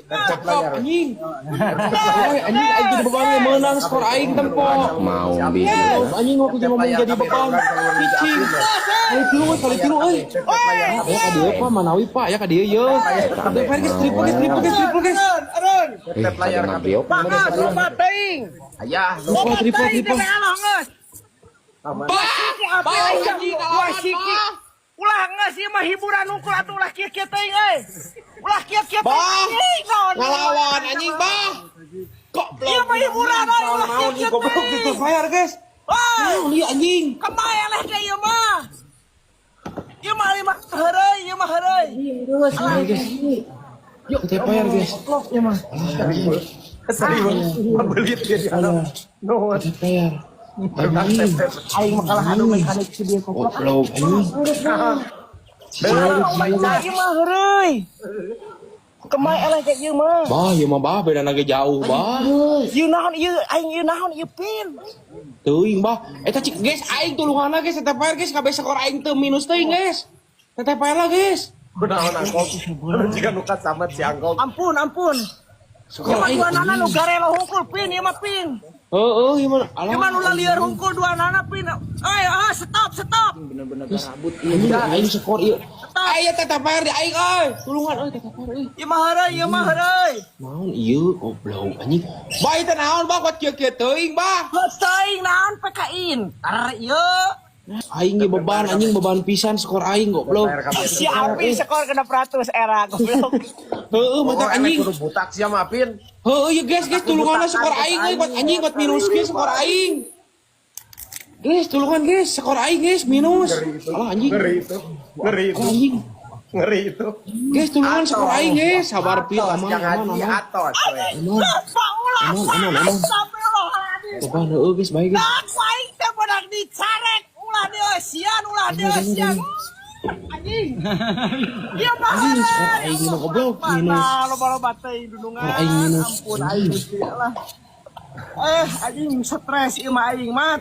Cakep anjing. Anjing aing jadi beban menang skor aing tempo. Mau bisnis. Anjing mau jadi ngomong jadi beban. Cicing. Kali tilu euy. Ya ka dieu Pak Manawi Pak ya ka dieu ye. Ada guys triple guys. Aron. Layar ngabiok. Lupa teuing. Ayah. Lupa triple. Apa anjing alawan ulah nggak sih mah hiburan nungkul atuh ulah kieu teuing euy. Ulah kieu teuing. Ngalawan anjing bah. Kok ieu mah hiburan euy ulah kieu goblok gitu bayar guys. Wah, li anjing. kemae eleh ke ieu mah. Ieu mah heureuy. Guys. Yuk kita bayar guys. Ieu mah. Serius. Belit dia. No. Kita bayar. Aing mah kalah anu mekanik si dia goblok. Goblok anjing. Ieu mah heureuy. Kemae eleh ke ieu mah. Bah, ieu mah bah beda lagi jauh bah. Ieu naon ieu pin. Teuing bah. Eta cik guys aing tulunganna guys eta bayar guys kabeh skor aing teu minus teuing guys. Eta bayar lah guys. Kunaon angkot? Jika nukat samet si angkot. Ampun. Ieu mah dua nana nu garelo hungkul pin ieu mah pin. Heeh, gimana? Ieu mah nu lieur hungkul dua nana pin. Stop. Bener-bener garabut Anjing aing skor ieu. Stop. Aya teh bayar di aing euy. Tulungan euy teh bayar euy. Ieu mah heureuy. Naon ieu goblok anjing. Bae teh naon bah buat kieu-kieu teuing bah. Teuing naon pekain. Tar ieu. Aing ge beban anjing beban pisan skor aing goblok. Si Api skor kena 100 era goblok. Heeh mata anjing. Kudu butak sia mah Apin. Heeh ya guys tulunganna skor aing euy buat anjing buat minus guys skor aing. Guys tulungan guys skor aing guys minus. Alah anjing. Ngeri itu. Anjing. Ngeri itu. Guys tulungan skor aing guys sabar pil aman. Atos. Aman. Beban heueuh guys bae guys. Aku aing teh beunang dicarek ulah deui sian. Anjing. Ieu mah Anjing skor aing mah goblok minus. Loba-loba teuing dudungan. Skor aing minus. Ampun aing Gusti Allah. Anjing stres ieu mah aing mah.